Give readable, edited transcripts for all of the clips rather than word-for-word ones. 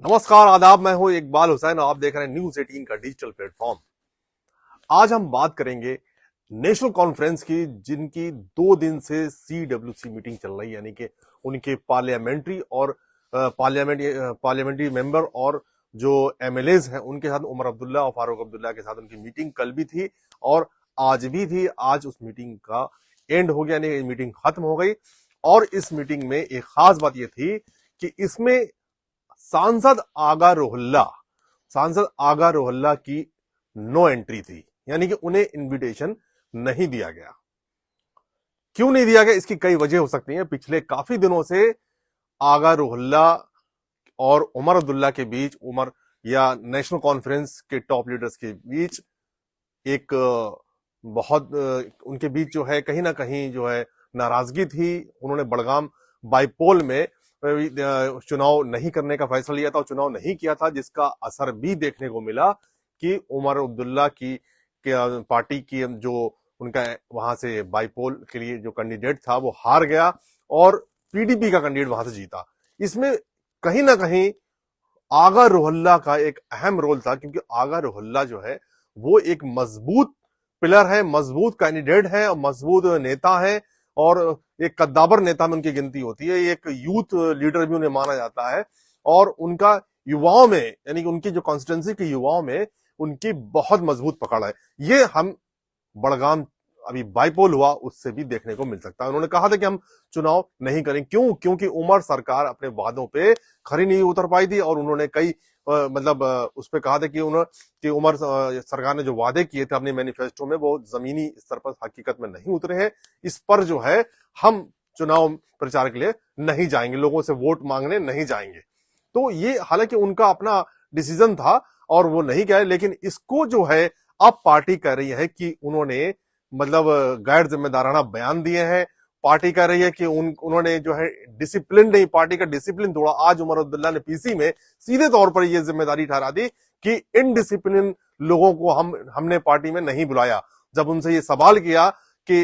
नमस्कार, आदाब। मैं हूं इकबाल हुसैन और आप देख रहे हैं न्यूज 18 का डिजिटल प्लेटफॉर्म। आज हम बात करेंगे नेशनल कॉन्फ्रेंस की, जिनकी 2 दिन से CWC मीटिंग चल रही है, यानी कि उनके पार्लियामेंट्री और पार्लियामेंट्री मेंबर और जो MLAs हैं उनके साथ उमर अब्दुल्ला और फारूक अब्दुल्ला के साथ उनकी मीटिंग कल भी थी और आज भी थी। आज उस मीटिंग का एंड हो गया, यानी मीटिंग खत्म हो गई। और इस मीटिंग में एक खास बात यह थी कि इसमें सांसद आगा रोहल्ला की नो एंट्री थी, यानी कि उन्हें इनविटेशन नहीं दिया गया। क्यों नहीं दिया गया, इसकी कई वजह हो सकती हैं। पिछले काफी दिनों से आगा रोहल्ला और उमर अब्दुल्ला के बीच, उमर या नेशनल कॉन्फ्रेंस के टॉप लीडर्स के बीच एक बहुत उनके बीच जो है कहीं ना कहीं जो है नाराजगी थी। उन्होंने बड़गाम बाईपोल में चुनाव नहीं करने का फैसला लिया था और चुनाव नहीं किया था, जिसका असर भी देखने को मिला कि उमर अब्दुल्ला की पार्टी की जो उनका वहां से बाईपोल के लिए जो कैंडिडेट था वो हार गया और PDP का कैंडिडेट वहां से जीता। इसमें कहीं ना कहीं आगा रोहल्ला का एक अहम रोल था, क्योंकि आगा रोहल्ला जो है वो एक मजबूत पिलर है, मजबूत कैंडिडेट है और मजबूत नेता है और एक कद्दावर नेता में उनकी गिनती होती है। एक यूथ लीडर भी उन्हें माना जाता है और उनका युवाओं में, यानी कि उनकी जो कॉन्स्टिट्यूंसी के युवाओं में उनकी बहुत मजबूत पकड़ है। ये हम बड़गाम अभी बाईपोल हुआ उससे भी देखने को मिल सकता है। उन्होंने कहा था कि हम चुनाव नहीं करेंगे। क्योंकि उमर सरकार अपने वादों पे खरी नहीं उतर पाई थी और उन्होंने कई उस पर कहा था कि उमर सरकार ने जो वादे किए थे अपने मैनिफेस्टो में वो जमीनी स्तर पर हकीकत में नहीं उतरे हैं। इस पर जो है हम चुनाव प्रचार के लिए नहीं जाएंगे, लोगों से वोट मांगने नहीं जाएंगे। तो ये हालांकि उनका अपना डिसीजन था और वो नहीं गए, लेकिन इसको जो है अब पार्टी कह रही है कि उन्होंने गैर जिम्मेदाराना बयान दिए हैं। पार्टी कह रही है कि उन्होंने जो है डिसिप्लिन नहीं, पार्टी का डिसिप्लिन तोड़ा। आज उमर अब्दुल्ला ने PC में सीधे तौर पर यह जिम्मेदारी ठहरा दी कि इनडिसिप्लिन लोगों को हमने पार्टी में नहीं बुलाया। जब उनसे ये सवाल किया कि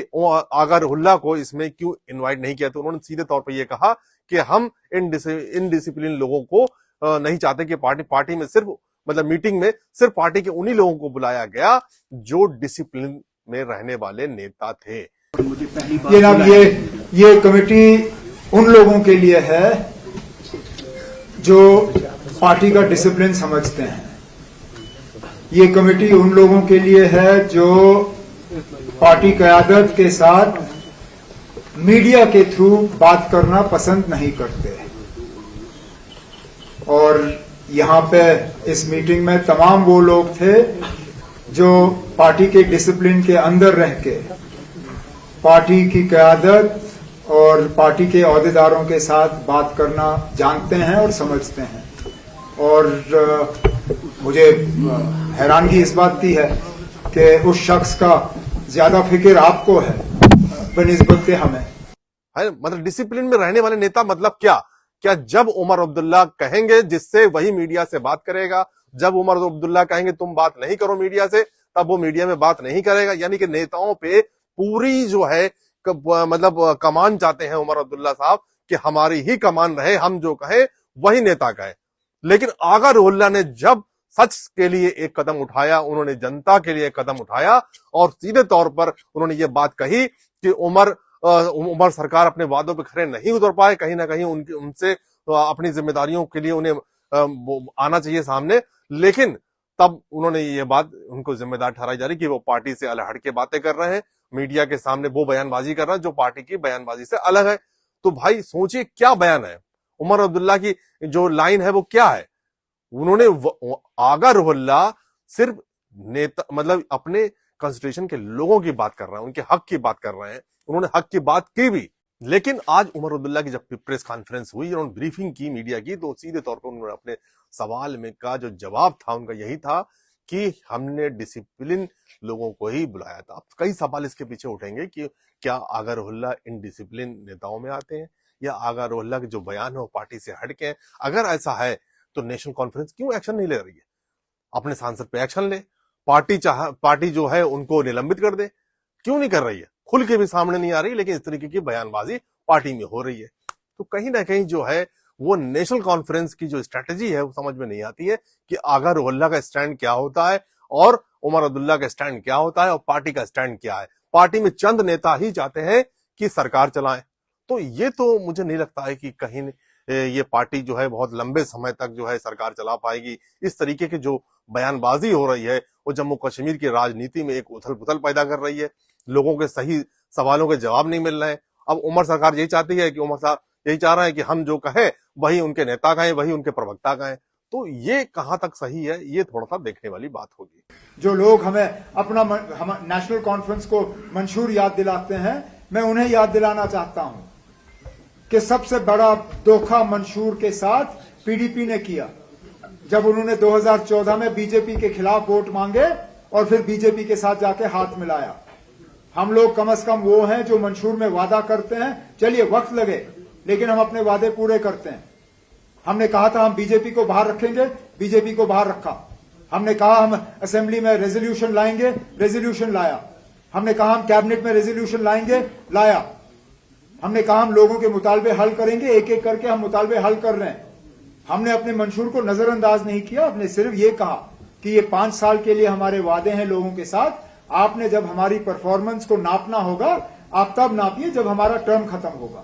आगा रोहल्ला को इसमें क्यों इनवाइट नहीं किया, तो उन्होंने सीधे तौर पर यह कहा कि हम इनडिसिप्लिन लोगों को नहीं चाहते कि पार्टी में सिर्फ मीटिंग में सिर्फ पार्टी के उन्हीं लोगों को बुलाया गया जो डिसिप्लिन में रहने वाले नेता थे। ये कमेटी उन लोगों के लिए है जो पार्टी का डिसिप्लिन समझते हैं। ये कमेटी उन लोगों के लिए है जो पार्टी क़यादत के साथ मीडिया के थ्रू बात करना पसंद नहीं करते। और यहाँ पे इस मीटिंग में तमाम वो लोग थे जो पार्टी के डिसिप्लिन के अंदर रह के पार्टी की क़यादत और पार्टी के अहदेदारों के साथ बात करना जानते हैं और समझते हैं। और मुझे हैरानगी इस बात की है कि उस शख्स का ज्यादा फिक्र आपको है बनिस्बत हमें। डिसिप्लिन में रहने वाले नेता क्या जब उमर अब्दुल्ला कहेंगे जिससे वही मीडिया से बात करेगा, जब उमर अब्दुल्ला कहेंगे तुम बात नहीं करो मीडिया से, तब वो मीडिया में बात नहीं करेगा। यानी कि नेताओं पे पूरी जो है कमान चाहते हैं उमर अब्दुल्ला साहब कि हमारी ही कमान रहे, हम जो कहे वही नेता कहे। लेकिन आगा रोहल्ला ने जब सच के लिए एक कदम उठाया, उन्होंने जनता के लिए एक कदम उठाया और सीधे तौर पर उन्होंने ये बात कही कि उमर सरकार अपने वादों पे खरे नहीं उतर पाए, कहीं ना कहीं उनसे अपनी जिम्मेदारियों के लिए उन्हें आना चाहिए सामने। लेकिन तब उन्होंने ये बात उनको जिम्मेदार ठहराई जा रही कि वो पार्टी से अलग हटके बातें कर रहे हैं, मीडिया के सामने वो बयानबाजी कर रहे हैं जो पार्टी की बयानबाजी से अलग है। तो भाई सोचिए क्या बयान है, उमर अब्दुल्ला की जो लाइन है वो क्या है। उन्होंने आगा रोहल्ला सिर्फ नेता अपने कॉन्स्टिट्यूशन के लोगों की बात कर रहे हैं, उनके हक की बात कर रहे हैं, उन्होंने हक की बात की भी। लेकिन आज उमर अब्दुल्ला की जब प्रेस कॉन्फ्रेंस हुई, उन्होंने ब्रीफिंग की मीडिया की, तो सीधे तौर पर उन्होंने अपने सवाल में का जो जवाब था उनका यही था कि हमने डिसिप्लिन लोगों को ही बुलाया था। अब कई सवाल इसके पीछे उठेंगे कि क्या आगा रोहल्ला इनडिसिप्लिन नेताओं में आते हैं या आगा रोहल्ला के जो बयान है वो पार्टी से हटके हैं। अगर ऐसा है तो नेशनल कॉन्फ्रेंस क्यों एक्शन नहीं ले रही है, अपने सांसद पे एक्शन ले। पार्टी जो है उनको निलंबित कर दे, क्यों नहीं कर रही है। खुल के भी सामने नहीं आ रही, लेकिन इस तरीके की बयानबाजी पार्टी में हो रही है। तो कहीं ना कहीं जो है वो नेशनल कॉन्फ्रेंस की जो स्ट्रेटेजी है वो समझ में नहीं आती है कि आगा रुहल्ला का स्टैंड क्या होता है और उमर अब्दुल्ला का स्टैंड क्या होता है और पार्टी का स्टैंड क्या है। पार्टी में चंद नेता ही चाहते हैं कि सरकार चलाएं, तो ये तो मुझे नहीं लगता है कि कहीं ये पार्टी जो है बहुत लंबे समय तक जो है सरकार चला पाएगी। इस तरीके की जो बयानबाजी हो रही है वो जम्मू कश्मीर की राजनीति में एक उथल पुथल पैदा कर रही है। लोगों के सही सवालों के जवाब नहीं मिल रहे हैं। अब उमर सरकार यही चाहती है कि उमर साहब यही चाह रहे हैं कि हम जो कहें वही उनके नेता कहें, वही उनके प्रवक्ता कहें। तो ये कहां तक सही है, ये थोड़ा सा देखने वाली बात होगी। जो लोग हमें अपना नेशनल कॉन्फ्रेंस को मंशूर याद दिलाते हैं, मैं उन्हें याद दिलाना चाहता हूं कि सबसे बड़ा धोखा मंशूर के साथ पीडीपी ने किया जब उन्होंने 2014 में बीजेपी के खिलाफ वोट मांगे और फिर बीजेपी के साथ जाके हाथ मिलाया। हम लोग कम से कम वो हैं जो मंशूर में वादा करते हैं, चलिए वक्त लगे लेकिन हम अपने वादे पूरे करते हैं। हमने कहा था हम बीजेपी को बाहर रखेंगे, बीजेपी को बाहर रखा। हमने कहा हम असेंबली में रेजोल्यूशन लाएंगे, रेजोल्यूशन लाया। हमने कहा हम कैबिनेट में रेजोल्यूशन लाएंगे, लाया। हमने कहा हम लोगों के मुतालबे हल करेंगे, एक एक करके हम मुतालबे हल कर रहे हैं। हमने अपने मंशूर को नजरअंदाज नहीं किया, हमने सिर्फ ये कहा कि ये 5 साल के लिए हमारे वादे हैं लोगों के साथ। आपने जब हमारी परफॉर्मेंस को नापना होगा आप तब नापिए जब हमारा टर्म खत्म होगा।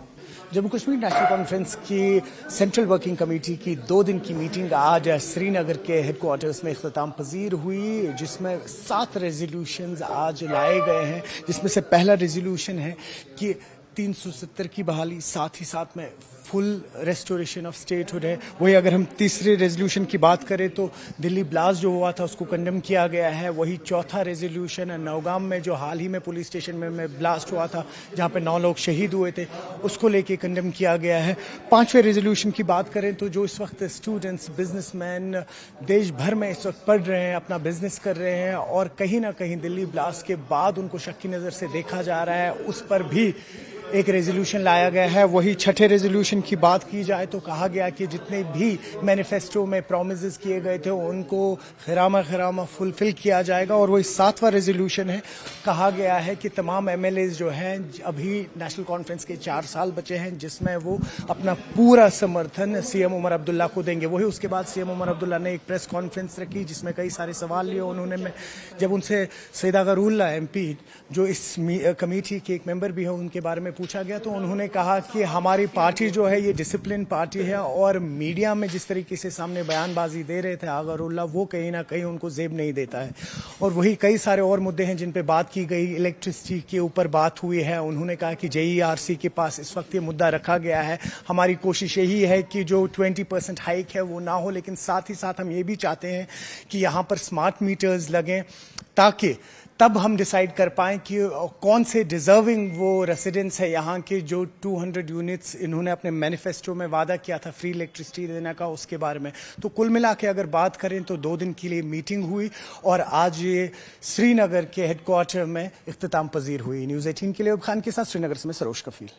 जम्मू कश्मीर नेशनल कॉन्फ्रेंस की सेंट्रल वर्किंग कमेटी की 2 दिन की मीटिंग आज श्रीनगर के हेडक्वार्टर्स में इख्तिताम पजीर हुई, जिसमें 7 रेजोल्यूशंस आज लाए गए हैं, जिसमें से पहला रेजोल्यूशन है कि 370 की बहाली, साथ ही साथ में फुल रेस्टोरेशन ऑफ स्टेटहुड है। वही अगर हम तीसरे रेजोल्यूशन की बात करें तो दिल्ली ब्लास्ट जो हुआ था उसको कंडेम किया गया है। वही चौथा रेजोल्यूशन है नौगाम में जो हाल ही में पुलिस स्टेशन में ब्लास्ट हुआ था जहां पे 9 लोग शहीद हुए थे, उसको लेके कंडेम किया गया है। 5वें रेजोल्यूशन की बात करें तो जो इस वक्त स्टूडेंट्स, बिजनेसमैन देश भर में इस वक्त पढ़ रहे हैं, अपना बिजनेस कर रहे हैं और कहीं ना कहीं दिल्ली ब्लास्ट के बाद उनको शक की नज़र से देखा जा रहा है, उस पर भी एक रेजोल्यूशन लाया गया है। वही 6ठे रेजोल्यूशन की बात की जाए तो कहा गया कि जितने भी मैनिफेस्टो में प्रोमिसेस किए गए थे उनको खरामा फुलफिल किया जाएगा। और वही 7वां रेजोल्यूशन है, कहा गया है कि तमाम एमएलएज जो हैं अभी नेशनल कॉन्फ्रेंस के 4 साल बचे हैं जिसमें वो अपना पूरा समर्थन सीएम उमर अब्दुल्ला को देंगे। वही उसके बाद सीएम उमर अब्दुल्ला ने एक प्रेस कॉन्फ्रेंस रखी जिसमें कई सारे सवाल लिए उन्होंने। जब उनसे सईद आगा रुल्ला एमपी जो इस कमेटी के एक मेंबर भी है उनके बारे में पूछा गया तो उन्होंने कहा कि हमारी पार्टी जो है ये डिसिप्लिन पार्टी है और मीडिया में जिस तरीके से सामने बयानबाजी दे रहे थे आगा रुल्ला, वो कहीं ना कहीं उनको जेब नहीं देता है। और वही कई सारे और मुद्दे हैं जिन पे बात की गई। इलेक्ट्रिसिटी के ऊपर बात हुई है, उन्होंने कहा कि जेईआरसी के पास इस वक्त ये मुद्दा रखा गया है। हमारी कोशिश यही है कि जो 20% हाइक है वो ना हो, लेकिन साथ ही साथ हम ये भी चाहते हैं कि यहाँ पर स्मार्ट मीटर्स लगें ताकि तब हम डिसाइड कर पाएं कि कौन से डिजर्विंग वो रेसिडेंट्स है यहाँ के जो 200 यूनिट्स इन्होंने अपने मैनिफेस्टो में वादा किया था फ्री इलेक्ट्रिसिटी देने का, उसके बारे में। तो कुल मिला के अगर बात करें तो 2 दिन के लिए मीटिंग हुई और आज ये श्रीनगर के हेडक्वार्टर में इख्तिताम पजीर हुई। न्यूज़ 18 के लिए खान के साथ श्रीनगर से मैं सरोज कफील।